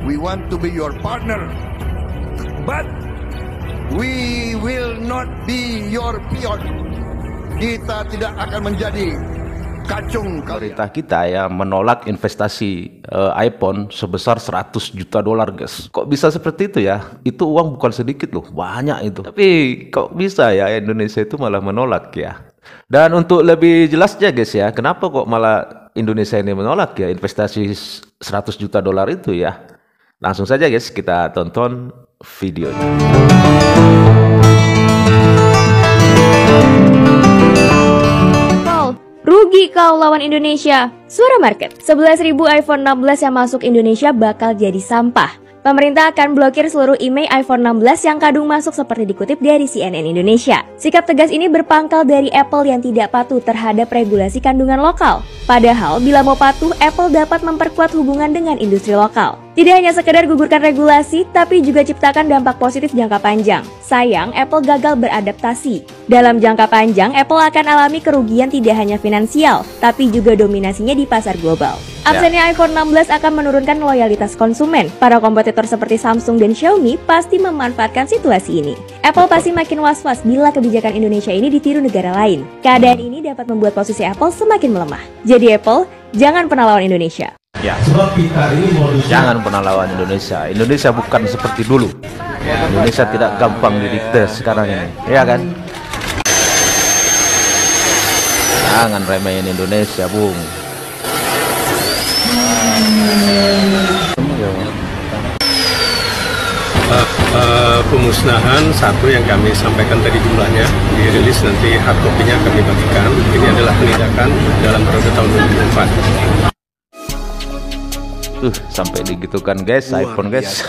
We want to be your partner, but we will not be your peon. Kita tidak akan menjadi kacung. Pemerintah kita ya menolak investasi iPhone sebesar 100 juta dolar, guys. Kok bisa seperti itu ya? Itu uang bukan sedikit loh, banyak itu. Tapi kok bisa ya Indonesia itu malah menolak ya? Dan untuk lebih jelasnya guys ya, kenapa kok malah Indonesia ini menolak ya investasi 100 juta dolar itu ya? Langsung saja guys kita tonton videonya. Rugi kau lawan Indonesia. Suara Market, 11.000 iPhone 16 yang masuk Indonesia bakal jadi sampah. Pemerintah akan blokir seluruh email iPhone 16 yang kadung masuk seperti dikutip dari CNN Indonesia. Sikap tegas ini berpangkal dari Apple yang tidak patuh terhadap regulasi kandungan lokal. Padahal bila mau patuh, Apple dapat memperkuat hubungan dengan industri lokal. Tidak hanya sekedar gugurkan regulasi, tapi juga ciptakan dampak positif jangka panjang. Sayang, Apple gagal beradaptasi. Dalam jangka panjang, Apple akan alami kerugian tidak hanya finansial, tapi juga dominasinya di pasar global. Absennya iPhone 16 akan menurunkan loyalitas konsumen. Para kompetitor seperti Samsung dan Xiaomi pasti memanfaatkan situasi ini. Apple pasti makin was-was bila kebijakan Indonesia ini ditiru negara lain. Keadaan ini dapat membuat posisi Apple semakin melemah. Jadi Apple, jangan pernah lawan Indonesia. Ya, jangan pernah lawan Indonesia. Indonesia bukan seperti dulu. Indonesia tidak gampang didikte sekarang ini, ya kan? Jangan remehin Indonesia, Bung. Pemusnahan satu yang kami sampaikan tadi jumlahnya dirilis, nanti hard copy-nya kami bagikan. Ini adalah penindakan dalam periode tahun 2024. Sampai digitukan guys, iPhone guys.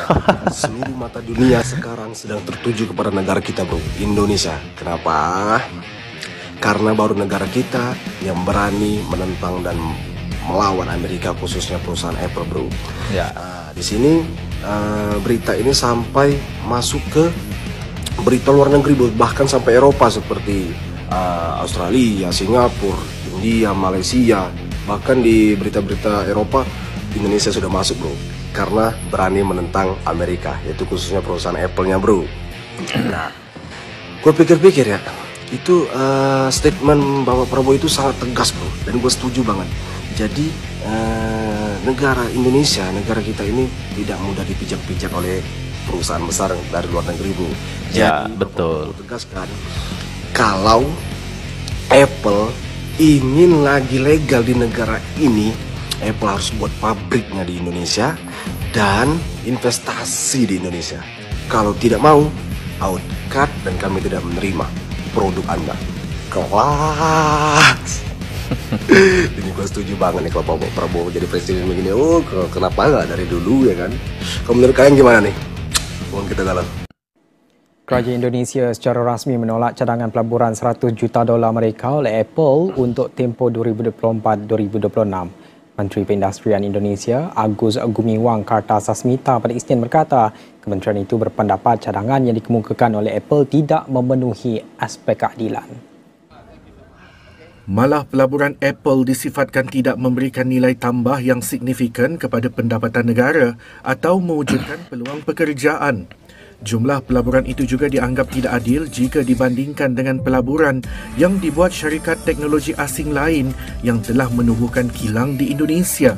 Seluruh mata dunia sekarang sedang tertuju kepada negara kita bro, Indonesia. Kenapa? Karena baru negara kita yang berani menentang dan melawan Amerika, khususnya perusahaan Apple bro. Ya. Di sini berita ini sampai masuk ke berita luar negeri bro, bahkan sampai Eropa seperti Australia, Singapura, India, Malaysia. Bahkan di berita-berita Eropa Indonesia sudah masuk bro, karena berani menentang Amerika, yaitu khususnya perusahaan Apple-nya bro. Nah, gue pikir-pikir ya, itu statement Bapak Prabowo itu sangat tegas bro, dan gue setuju banget. Jadi negara Indonesia, negara kita ini tidak mudah dipijak-pijak oleh perusahaan besar dari luar negeri bro. Ya, jadi, betul. Tegaskan kalau Apple ingin lagi legal di negara ini, Apple harus buat pabriknya di Indonesia dan investasi di Indonesia. Kalau tidak mau, out, cut, dan kami tidak menerima produk Anda. Kelas. Ini gue setuju banget nih kalau Pak Prabowo jadi presiden begini. Oh, kenapa nggak dari dulu ya kan? Kalau menurut kalian gimana nih? Mohon kita dalam. Kerajaan Indonesia secara rasmi menolak cadangan pelaburan 100 juta dolar Amerika oleh Apple untuk tempoh 2024-2026. Menteri Perindustrian Indonesia Agus Gumiwang Kartasasmita pada Isnin berkata, kementerian itu berpendapat cadangan yang dikemukakan oleh Apple tidak memenuhi aspek keadilan. Malah pelaburan Apple disifatkan tidak memberikan nilai tambah yang signifikan kepada pendapatan negara atau mewujudkan peluang pekerjaan. Jumlah pelaburan itu juga dianggap tidak adil jika dibandingkan dengan pelaburan yang dibuat syarikat teknologi asing lain yang telah menubuhkan kilang di Indonesia.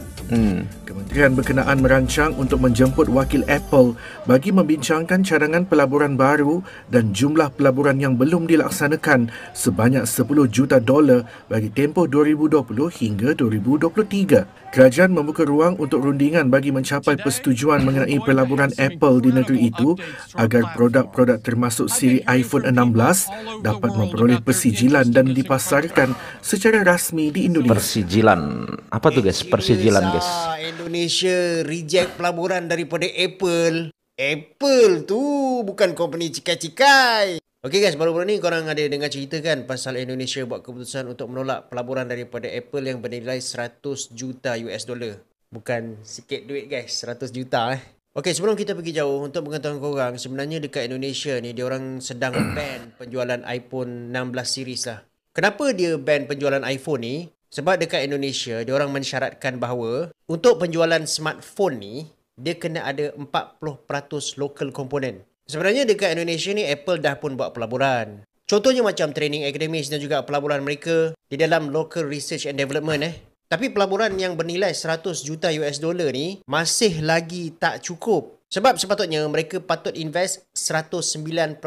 Kementerian berkenaan merancang untuk menjemput wakil Apple bagi membincangkan cadangan pelaburan baru dan jumlah pelaburan yang belum dilaksanakan sebanyak 10 juta dolar bagi tempoh 2020 hingga 2023. Kerajaan membuka ruang untuk rundingan bagi mencapai persetujuan mengenai pelaburan Apple di negeri itu agar produk-produk termasuk siri iPhone 16 dapat memperoleh persijilan dan dipasarkan secara rasmi di Indonesia. Persijilan. Apa tuh guys? Persijilan guys. Indonesia reject pelaburan daripada Apple. Apple tu bukan company cikai-cikai. Okey guys, baru-baru ni korang ada dengar cerita kan pasal Indonesia buat keputusan untuk menolak pelaburan daripada Apple yang bernilai 100 juta US dollar. Bukan sikit duit guys, 100 juta Okey, sebelum kita pergi jauh, untuk pengetahuan korang, sebenarnya dekat Indonesia ni dia orang sedang ban penjualan iPhone 16 series lah. Kenapa dia ban penjualan iPhone ni? Sebab dekat Indonesia dia orang mensyaratkan bahawa untuk penjualan smartphone ni dia kena ada 40% local component. Sebenarnya dekat Indonesia ni Apple dah pun buat pelaburan. Contohnya macam training akademis dan juga pelaburan mereka di dalam local research and development Tapi pelaburan yang bernilai 100 juta US dollar ni masih lagi tak cukup. Sebab sepatutnya mereka patut invest 109.6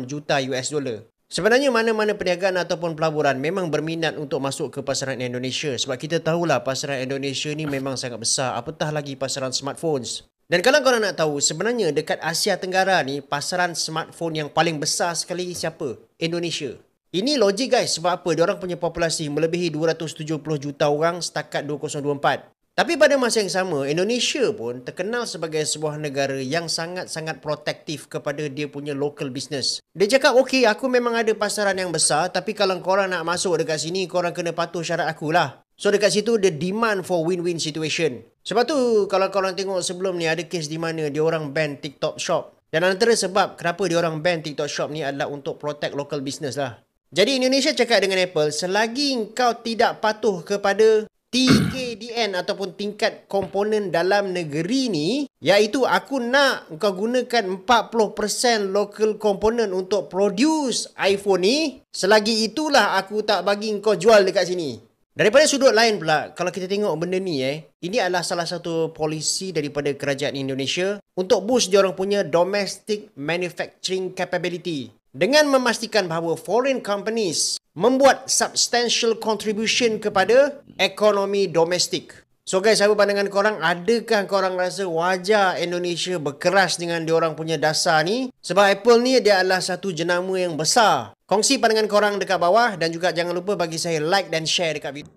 juta US dollar. Sebenarnya mana-mana perniagaan ataupun pelaburan memang berminat untuk masuk ke pasaran Indonesia. Sebab kita tahulah pasaran Indonesia ni memang sangat besar. Apatah lagi pasaran smartphones. Dan kalau korang nak tahu, sebenarnya dekat Asia Tenggara ni, pasaran smartphone yang paling besar sekali siapa? Indonesia. Ini logik guys, sebab apa? Diorang punya populasi melebihi 270 juta orang setakat 2024. Tapi pada masa yang sama, Indonesia pun terkenal sebagai sebuah negara yang sangat-sangat protektif kepada dia punya local business. Dia cakap, okey, aku memang ada pasaran yang besar, tapi kalau korang nak masuk dekat sini, korang kena patuh syarat akulah. So dekat situ, dia demand for win-win situation. Sebab tu, kalau korang tengok sebelum ni, ada kes di mana diorang ban TikTok Shop. Dan antara sebab kenapa diorang ban TikTok Shop ni adalah untuk protect local business lah. Jadi Indonesia cakap dengan Apple, selagi kau tidak patuh kepada TKDN ataupun tingkat komponen dalam negeri ni, iaitu aku nak kau gunakan 40% local component untuk produce iPhone ni, selagi itulah aku tak bagi kau jual dekat sini. Daripada sudut lain pula, kalau kita tengok benda ni ini adalah salah satu polisi daripada kerajaan Indonesia untuk boost diorang punya domestic manufacturing capability. Dengan memastikan bahawa foreign companies membuat substantial contribution kepada ekonomi domestik. So guys, apa pandangan korang? Adakah korang rasa wajar Indonesia berkeras dengan diorang punya dasar ni? Sebab Apple ni dia adalah satu jenama yang besar. Kongsi pandangan korang dekat bawah dan juga jangan lupa bagi saya like dan share dekat video.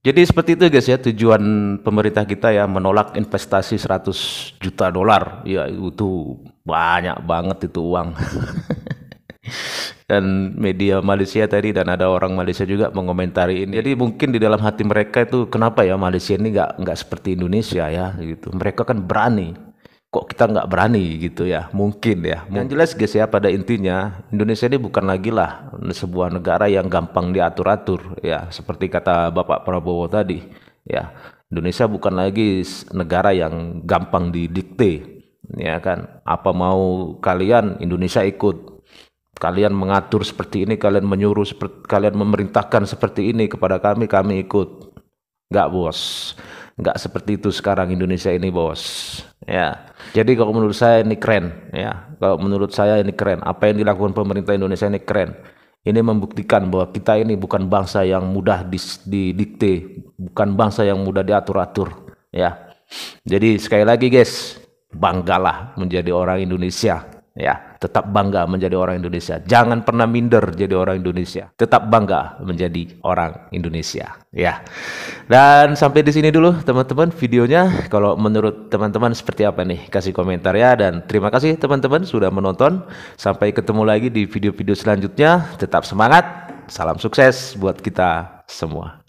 Jadi seperti itu guys ya, tujuan pemerintah kita ya menolak investasi 100 juta dolar. Ya itu banyak banget itu uang. Dan media Malaysia tadi dan ada orang Malaysia juga mengomentari ini. Jadi mungkin di dalam hati mereka itu kenapa ya Malaysia ini nggak seperti Indonesia ya gitu. Mereka kan berani. Kok kita nggak berani gitu ya? Mungkin ya. Yang jelas guys ya, pada intinya Indonesia ini bukan lagi lah sebuah negara yang gampang diatur-atur ya. Seperti kata Bapak Prabowo tadi ya. Indonesia bukan lagi negara yang gampang didikte ya kan. Apa mau kalian Indonesia ikut. Kalian mengatur seperti ini, kalian menyuruh kalian memerintahkan seperti ini kepada kami ikut. Nggak bos. Nggak seperti itu sekarang Indonesia ini bos. Ya. Jadi kalau menurut saya ini keren ya. Kalau menurut saya ini keren. Apa yang dilakukan pemerintah Indonesia ini keren. Ini membuktikan bahwa kita ini bukan bangsa yang mudah didikte, bukan bangsa yang mudah diatur-atur ya. Jadi sekali lagi guys, banggalah menjadi orang Indonesia. Ya, tetap bangga menjadi orang Indonesia. Jangan pernah minder jadi orang Indonesia. Tetap bangga menjadi orang Indonesia. Ya. Dan sampai di sini dulu teman-teman videonya. Kalau menurut teman-teman seperti apa nih? Kasih komentar ya. Dan terima kasih teman-teman sudah menonton. Sampai ketemu lagi di video-video selanjutnya. Tetap semangat. Salam sukses buat kita semua.